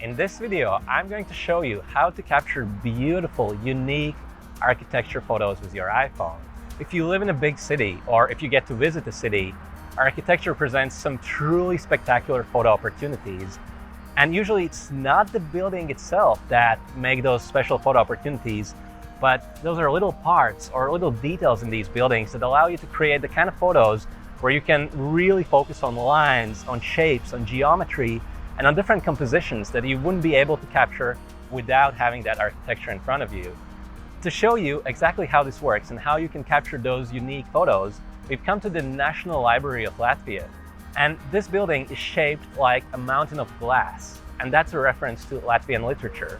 In this video, I'm going to show you how to capture beautiful, unique architecture photos with your iPhone. If you live in a big city or if you get to visit a city, architecture presents some truly spectacular photo opportunities. And usually it's not the building itself that make those special photo opportunities, but those are little parts or little details in these buildings that allow you to create the kind of photos where you can really focus on lines, on shapes, on geometry, and on different compositions that you wouldn't be able to capture without having that architecture in front of you. To show you exactly how this works and how you can capture those unique photos, we've come to the National Library of Latvia. And this building is shaped like a mountain of glass, and that's a reference to Latvian literature.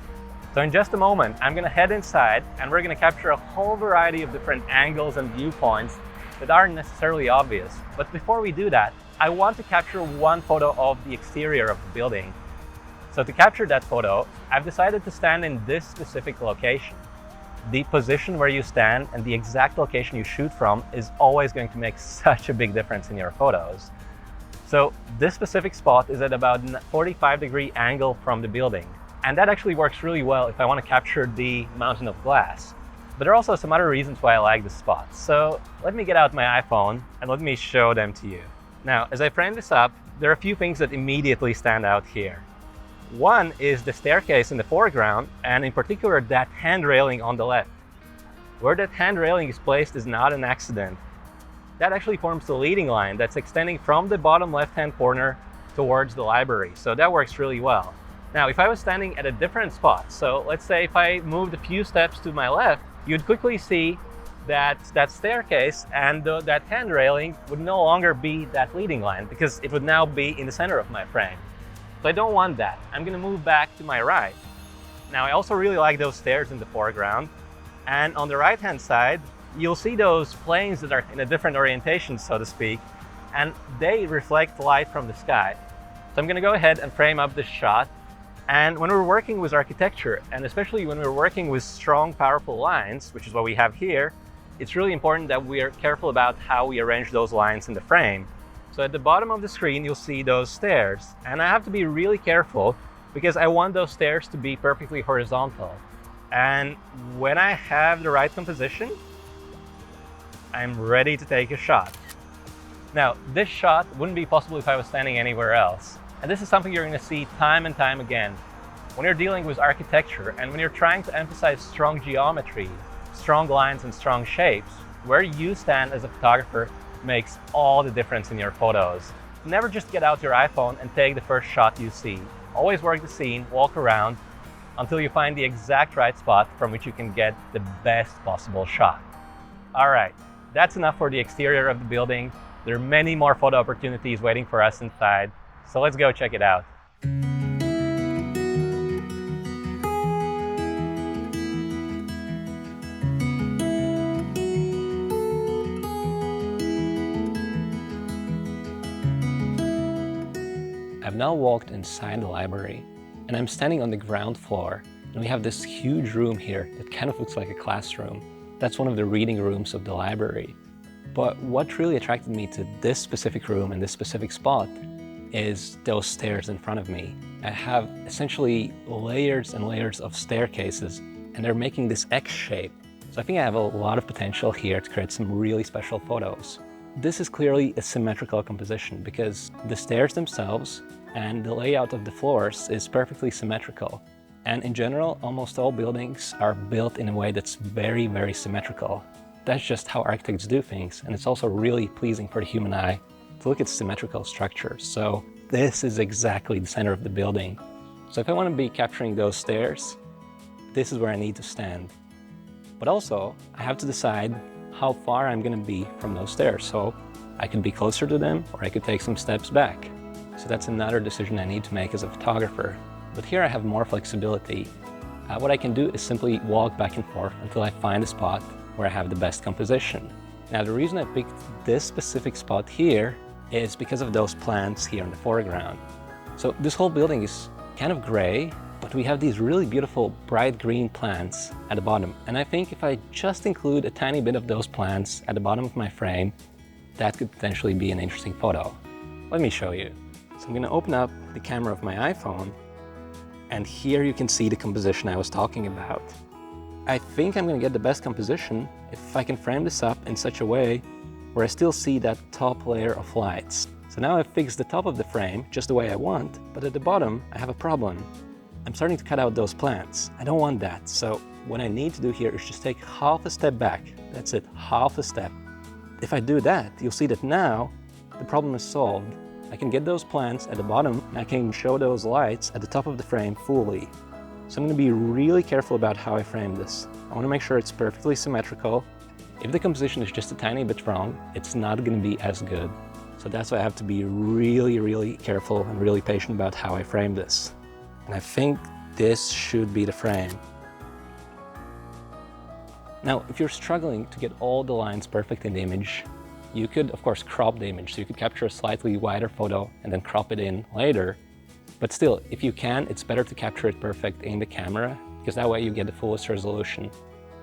So in just a moment, I'm going to head inside and we're going to capture a whole variety of different angles and viewpoints that aren't necessarily obvious. But before we do that, I want to capture one photo of the exterior of the building. So to capture that photo, I've decided to stand in this specific location. The position where you stand and the exact location you shoot from is always going to make such a big difference in your photos. So this specific spot is at about a 45-degree angle from the building. And that actually works really well if I want to capture the mountain of glass. But there are also some other reasons why I like this spot. So let me get out my iPhone and let me show them to you. Now, as I frame this up, there are a few things that immediately stand out here. One is the staircase in the foreground, and in particular, that hand railing on the left. Where that hand railing is placed is not an accident. That actually forms the leading line that's extending from the bottom left-hand corner towards the library. So that works really well. Now, if I was standing at a different spot, so let's say if I moved a few steps to my left, you'd quickly see that staircase and that hand railing would no longer be that leading line because it would now be in the center of my frame. So I don't want that. I'm going to move back to my right. Now, I also really like those stairs in the foreground. And on the right-hand side, you'll see those planes that are in a different orientation, so to speak, and they reflect light from the sky. So I'm going to go ahead and frame up this shot. And when we're working with architecture, and especially when we're working with strong, powerful lines, which is what we have here, it's really important that we are careful about how we arrange those lines in the frame. So at the bottom of the screen, you'll see those stairs. And I have to be really careful because I want those stairs to be perfectly horizontal. And when I have the right composition, I'm ready to take a shot. Now, this shot wouldn't be possible if I was standing anywhere else. And this is something you're going to see time and time again. When you're dealing with architecture and when you're trying to emphasize strong geometry, strong lines and strong shapes, where you stand as a photographer makes all the difference in your photos. Never just get out your iPhone and take the first shot you see. Always work the scene, walk around until you find the exact right spot from which you can get the best possible shot. All right, that's enough for the exterior of the building. There are many more photo opportunities waiting for us inside, so let's go check it out. I've now walked inside the library and I'm standing on the ground floor, and we have this huge room here that kind of looks like a classroom. That's one of the reading rooms of the library. But what really attracted me to this specific room and this specific spot is those stairs in front of me. I have essentially layers and layers of staircases, and they're making this X shape. So I think I have a lot of potential here to create some really special photos. This is clearly a symmetrical composition because the stairs themselves and the layout of the floors is perfectly symmetrical. And in general, almost all buildings are built in a way that's very, very symmetrical. That's just how architects do things, and it's also really pleasing for the human eye to look at symmetrical structures. So this is exactly the center of the building. So if I want to be capturing those stairs, this is where I need to stand. But also, I have to decide how far I'm going to be from those stairs. So I could be closer to them, or I could take some steps back. So that's another decision I need to make as a photographer. But here I have more flexibility. What I can do is simply walk back and forth until I find a spot where I have the best composition. Now, the reason I picked this specific spot here is because of those plants here in the foreground. So this whole building is kind of gray, but we have these really beautiful bright green plants at the bottom. And I think if I just include a tiny bit of those plants at the bottom of my frame, that could potentially be an interesting photo. Let me show you. So I'm going to open up the camera of my iPhone, And here you can see the composition I was talking about. I think I'm going to get the best composition if I can frame this up in such a way where I still see that top layer of lights. So now I've fixed the top of the frame just the way I want, but at the bottom I have a problem. I'm starting to cut out those plants. I don't want that. So what I need to do here is just take half a step back. That's it, half a step. If I do that, you'll see that now the problem is solved. I can get those plants at the bottom and I can show those lights at the top of the frame fully. So I'm going to be really careful about how I frame this. I want to make sure it's perfectly symmetrical. If the composition is just a tiny bit wrong, it's not going to be as good. So that's why I have to be really, really careful and really patient about how I frame this. And I think this should be the frame. Now, if you're struggling to get all the lines perfect in the image, you could, of course, crop the image. So you could capture a slightly wider photo and then crop it in later. But still, if you can, it's better to capture it perfect in the camera, because that way you get the fullest resolution.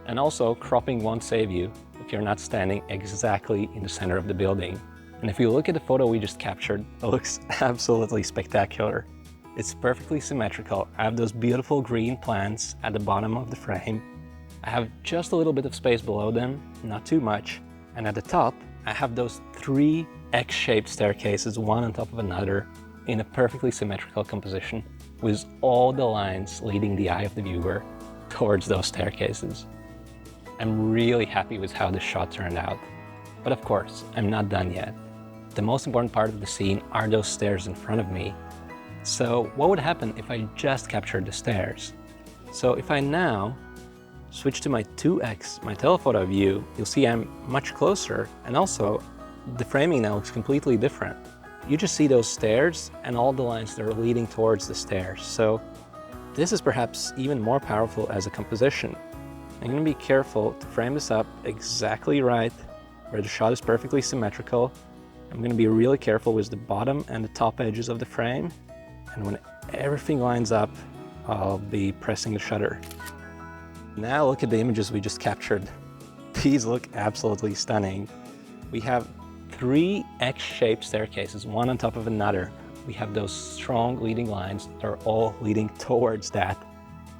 And also, cropping won't save you if you're not standing exactly in the center of the building. And if you look at the photo we just captured, it looks absolutely spectacular. It's perfectly symmetrical. I have those beautiful green plants at the bottom of the frame. I have just a little bit of space below them, not too much. And at the top, I have those 3 X-shaped staircases, one on top of another, in a perfectly symmetrical composition, with all the lines leading the eye of the viewer towards those staircases. I'm really happy with how this shot turned out. But of course, I'm not done yet. The most important part of the scene are those stairs in front of me. So what would happen if I just captured the stairs? So if I now switch to my 2x, my telephoto view, you'll see I'm much closer, and also the framing now looks completely different. You just see those stairs and all the lines that are leading towards the stairs. So this is perhaps even more powerful as a composition. I'm going to be careful to frame this up exactly right, where the shot is perfectly symmetrical. I'm going to be really careful with the bottom and the top edges of the frame. And when everything lines up, I'll be pressing the shutter. Now look at the images we just captured. These look absolutely stunning. We have 3 X-shaped staircases, one on top of another. We have those strong leading lines that are all leading towards that.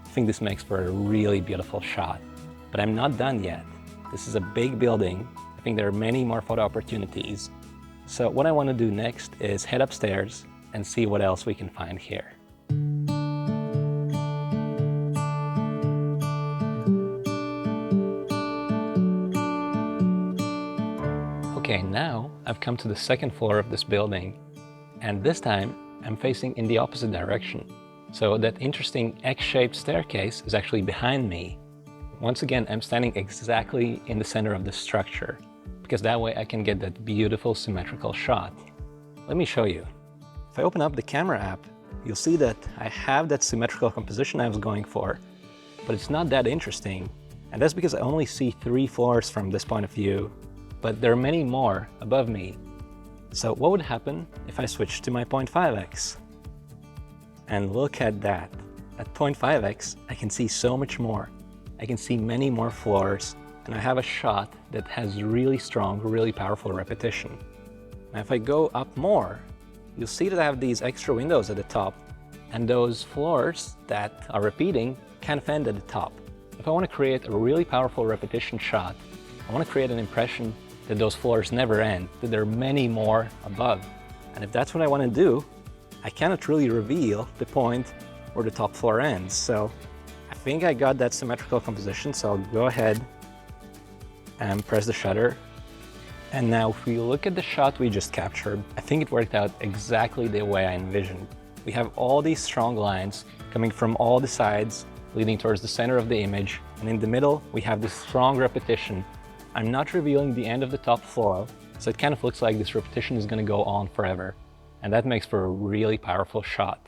I think this makes for a really beautiful shot. But I'm not done yet. This is a big building. I think there are many more photo opportunities. So what I want to do next is head upstairs and see what else we can find here. Okay, now I've come to the 2nd floor of this building, and this time I'm facing in the opposite direction. So that interesting X-shaped staircase is actually behind me. Once again, I'm standing exactly in the center of the structure, because that way I can get that beautiful symmetrical shot. Let me show you. If I open up the camera app, you'll see that I have that symmetrical composition I was going for, but it's not that interesting. And that's because I only see 3 floors from this point of view, but there are many more above me. So what would happen if I switched to my 0.5x? And look at that. At 0.5x, I can see so much more. I can see many more floors, and I have a shot that has really strong, really powerful repetition. Now if I go up more, you'll see that I have these extra windows at the top, and those floors that are repeating kind of end at the top. If I want to create a really powerful repetition shot, I want to create an impression that those floors never end, that there are many more above. And if that's what I want to do, I cannot really reveal the point where the top floor ends. So I think I got that symmetrical composition, so I'll go ahead and press the shutter. And now if we look at the shot we just captured, I think it worked out exactly the way I envisioned. We have all these strong lines coming from all the sides, leading towards the center of the image, and in the middle we have this strong repetition. I'm not revealing the end of the top floor, so it kind of looks like this repetition is going to go on forever, and that makes for a really powerful shot.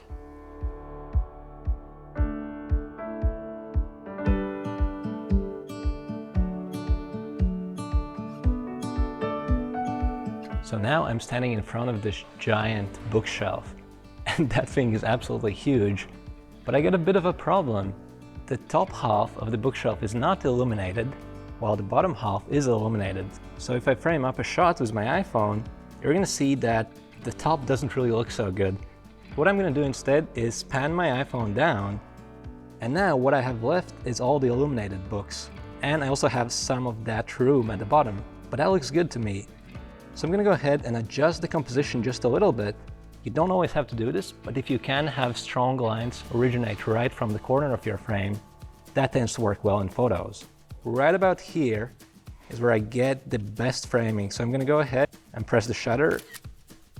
So now I'm standing in front of this giant bookshelf, and that thing is absolutely huge, but I got a bit of a problem. The top half of the bookshelf is not illuminated, while the bottom half is illuminated. So if I frame up a shot with my iPhone, you're gonna see that the top doesn't really look so good. What I'm going to do instead is pan my iPhone down, and now what I have left is all the illuminated books. And I also have some of that room at the bottom, but that looks good to me. So I'm going to go ahead and adjust the composition just a little bit. You don't always have to do this, but if you can have strong lines originate right from the corner of your frame, that tends to work well in photos. Right about here is where I get the best framing. So I'm going to go ahead and press the shutter.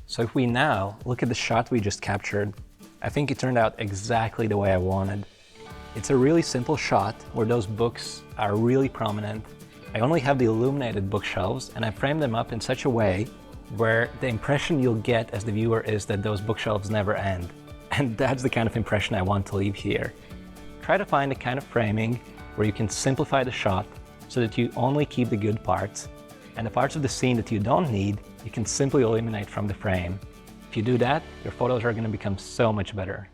So if we now look at the shot we just captured, I think it turned out exactly the way I wanted. It's a really simple shot where those books are really prominent. I only have the illuminated bookshelves, and I framed them up in such a way where the impression you'll get as the viewer is that those bookshelves never end. And that's the kind of impression I want to leave here. Try to find a kind of framing where you can simplify the shot so that you only keep the good parts, and the parts of the scene that you don't need, you can simply eliminate from the frame. If you do that, your photos are going to become so much better.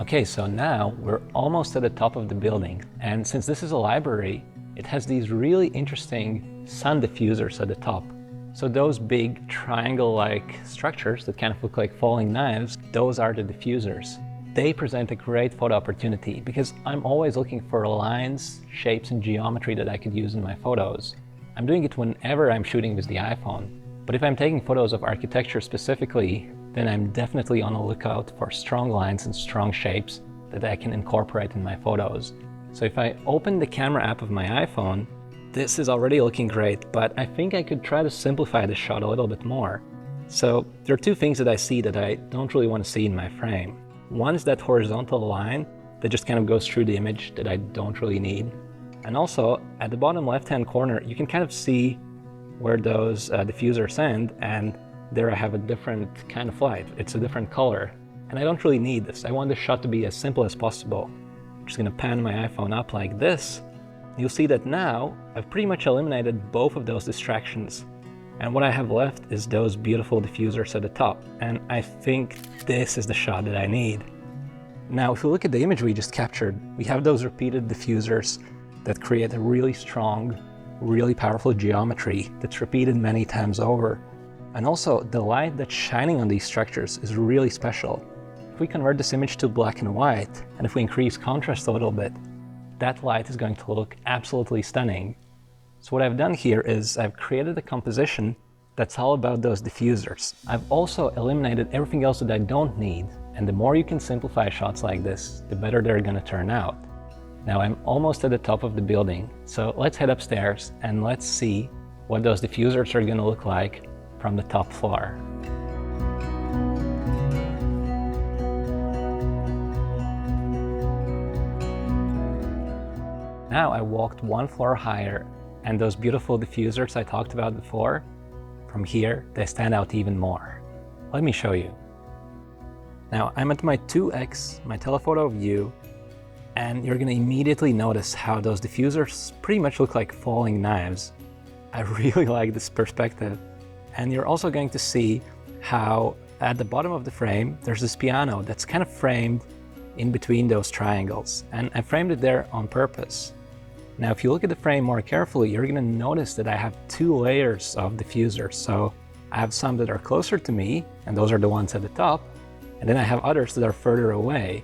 Okay, so now we're almost at the top of the building, and since this is a library, it has these really interesting sun diffusers at the top. So those big triangle-like structures that kind of look like falling knives, those are the diffusers. They present a great photo opportunity because I'm always looking for lines, shapes, and geometry that I could use in my photos. I'm doing it whenever I'm shooting with the iPhone. But if I'm taking photos of architecture specifically, then I'm definitely on the lookout for strong lines and strong shapes that I can incorporate in my photos. So if I open the camera app of my iPhone, this is already looking great, but I think I could try to simplify the shot a little bit more. So there are two things that I see that I don't really want to see in my frame. One is that horizontal line that just kind of goes through the image that I don't really need. And also at the bottom left-hand corner, you can kind of see where those diffusers end, and there I have a different kind of light. It's a different color. And I don't really need this. I want the shot to be as simple as possible. I'm just gonna pan my iPhone up like this. You'll see that now I've pretty much eliminated both of those distractions. And what I have left is those beautiful diffusers at the top. And I think this is the shot that I need. Now, if we look at the image we just captured, we have those repeated diffusers that create a really strong, really powerful geometry that's repeated many times over. And also the light that's shining on these structures is really special. If we convert this image to black and white, and if we increase contrast a little bit, that light is going to look absolutely stunning. So what I've done here is I've created a composition that's all about those diffusers. I've also eliminated everything else that I don't need, and the more you can simplify shots like this, the better they're gonna turn out. Now I'm almost at the top of the building, so let's head upstairs and let's see what those diffusers are gonna look like from the top floor. Now I walked one floor higher, and those beautiful diffusers I talked about before, from here they stand out even more. Let me show you. Now I'm at my 2x, my telephoto view, and you're gonna immediately notice how those diffusers pretty much look like falling knives. I really like this perspective. And you're also going to see how at the bottom of the frame, there's this piano that's kind of framed in between those triangles. And I framed it there on purpose. Now, if you look at the frame more carefully, you're gonna notice that I have two layers of diffusers. So I have some that are closer to me, and those are the ones at the top. And then I have others that are further away.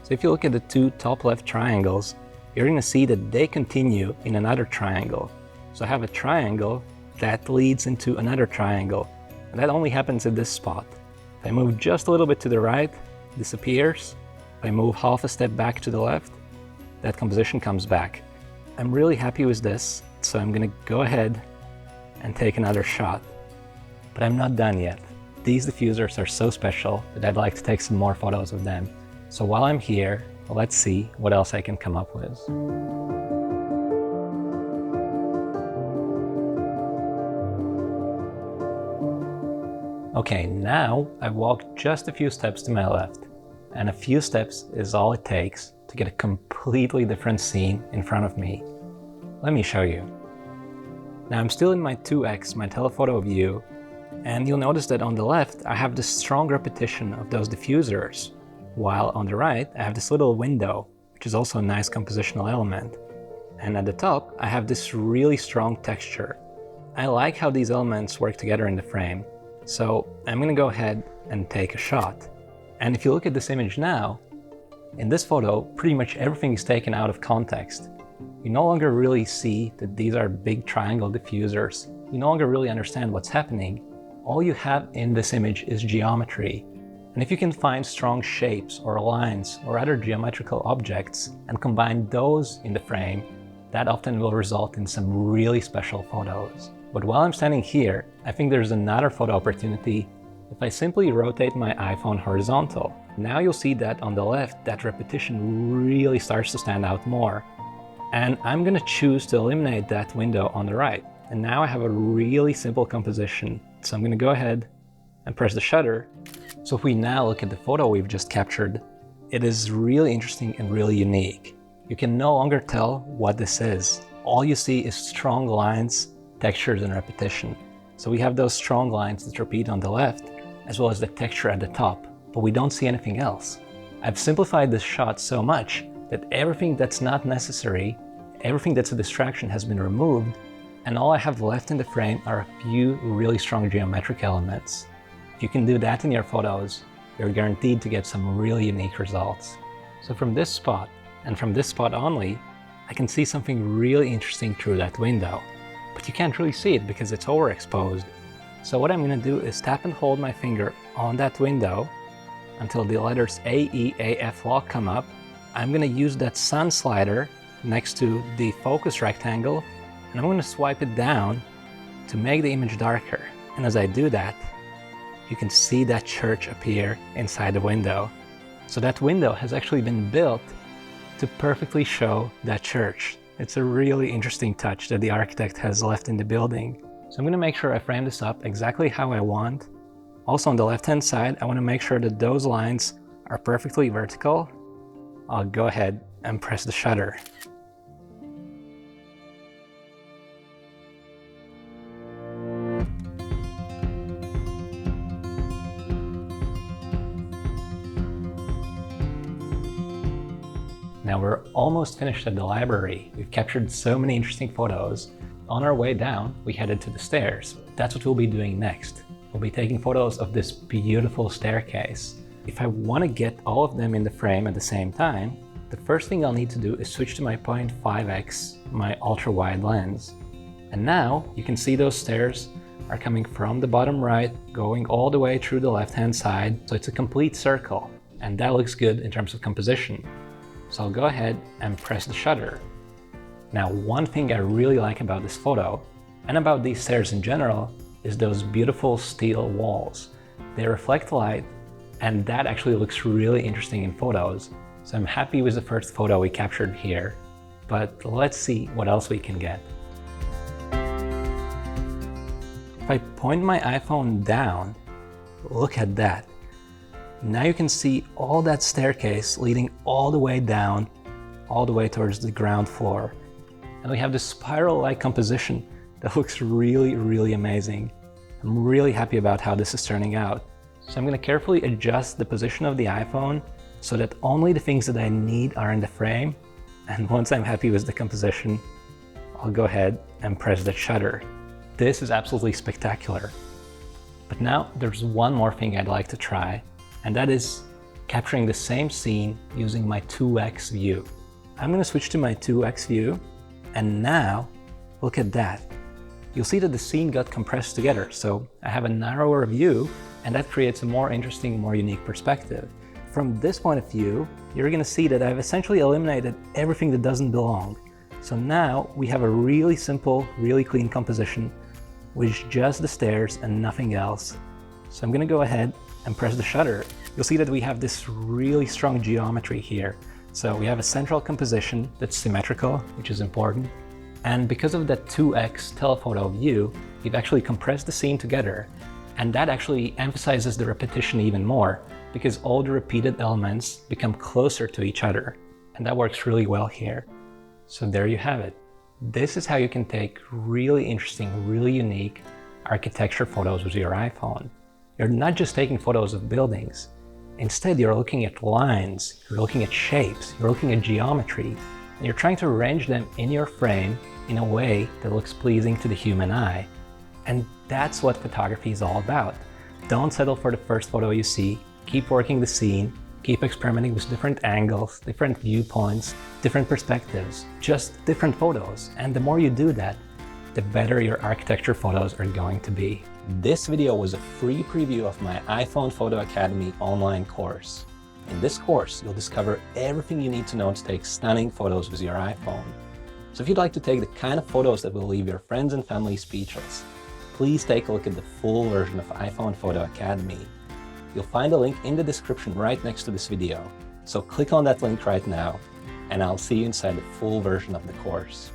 So if you look at the two top left triangles, you're gonna see that they continue in another triangle. So I have a triangle that leads into another triangle, and that only happens at this spot. If I move just a little bit to the right, it disappears. If I move half a step back to the left, that composition comes back. I'm really happy with this, so I'm gonna go ahead and take another shot. But I'm not done yet. These diffusers are so special that I'd like to take some more photos of them. So while I'm here, let's see what else I can come up with. Okay, now I've walked just a few steps to my left, and a few steps is all it takes to get a completely different scene in front of me. Let me show you. Now I'm still in my 2x, my telephoto view, and you'll notice that on the left I have this strong repetition of those diffusers, while on the right I have this little window which is also a nice compositional element. And at the top, I have this really strong texture. I like how these elements work together in the frame. So I'm gonna go ahead and take a shot. And if you look at this image now, in this photo, pretty much everything is taken out of context. You no longer really see that these are big triangle diffusers. You no longer really understand what's happening. All you have in this image is geometry. And if you can find strong shapes or lines or other geometrical objects and combine those in the frame, that often will result in some really special photos. But while I'm standing here, I think there's another photo opportunity if I simply rotate my iPhone horizontal. Now you'll see that on the left, that repetition really starts to stand out more. And I'm gonna choose to eliminate that window on the right. And now I have a really simple composition. So I'm gonna go ahead and press the shutter. So if we now look at the photo we've just captured, it is really interesting and really unique. You can no longer tell what this is. All you see is strong lines, textures, and repetition. So we have those strong lines that repeat on the left, as well as the texture at the top, but we don't see anything else. I've simplified this shot so much that everything that's not necessary, everything that's a distraction has been removed, and all I have left in the frame are a few really strong geometric elements. If you can do that in your photos, you're guaranteed to get some really unique results. So from this spot, and from this spot only, I can see something really interesting through that window. But you can't really see it because it's overexposed. So what I'm going to do is tap and hold my finger on that window until the letters A, E, A, F lock come up. I'm going to use that sun slider next to the focus rectangle, and I'm going to swipe it down to make the image darker. And as I do that, you can see that church appear inside the window. So that window has actually been built to perfectly show that church. It's a really interesting touch that the architect has left in the building. So I'm going to make sure I frame this up exactly how I want. Also on the left-hand side, I want to make sure that those lines are perfectly vertical. I'll go ahead and press the shutter. Now we're almost finished at the library. We've captured so many interesting photos. On our way down, we headed to the stairs. That's what we'll be doing next. We'll be taking photos of this beautiful staircase. If I want to get all of them in the frame at the same time, the first thing I'll need to do is switch to my 0.5x, my ultra-wide lens. And now you can see those stairs are coming from the bottom right, going all the way through the left-hand side. So it's a complete circle, and that looks good in terms of composition. So I'll go ahead and press the shutter. Now, one thing I really like about this photo, and about these stairs in general, is those beautiful steel walls. They reflect light, and that actually looks really interesting in photos. So I'm happy with the first photo we captured here, but let's see what else we can get. If I point my iPhone down, look at that. Now you can see all that staircase leading all the way down, all the way towards the ground floor. And we have this spiral-like composition that looks really, really amazing. I'm really happy about how this is turning out. So I'm going to carefully adjust the position of the iPhone so that only the things that I need are in the frame. And once I'm happy with the composition, I'll go ahead and press the shutter. This is absolutely spectacular. But now there's one more thing I'd like to try, and that is capturing the same scene using my 2x view. I'm going to switch to my 2x view, and now look at that. You'll see that the scene got compressed together, so I have a narrower view, and that creates a more interesting, more unique perspective. From this point of view, you're going to see that I've essentially eliminated everything that doesn't belong. So now we have a really simple, really clean composition with just the stairs and nothing else. So I'm going to go ahead and press the shutter. You'll see that we have this really strong geometry here. So we have a central composition that's symmetrical, which is important. And because of that 2x telephoto view, we've actually compressed the scene together. And that actually emphasizes the repetition even more, because all the repeated elements become closer to each other. And that works really well here. So there you have it. This is how you can take really interesting, really unique architecture photos with your iPhone. You're not just taking photos of buildings, Instead, you're looking at lines, you're looking at shapes, you're looking at geometry, and you're trying to arrange them in your frame in a way that looks pleasing to the human eye. And that's what photography is all about. Don't settle for the first photo you see. Keep working the scene. Keep experimenting with different angles, different viewpoints, different perspectives, just different photos. And the more you do that, the better your architecture photos are going to be. This video was a free preview of my iPhone Photo Academy online course. In this course, you'll discover everything you need to know to take stunning photos with your iPhone. So if you'd like to take the kind of photos that will leave your friends and family speechless, please take a look at the full version of iPhone Photo Academy. You'll find a link in the description right next to this video. So click on that link right now, and I'll see you inside the full version of the course.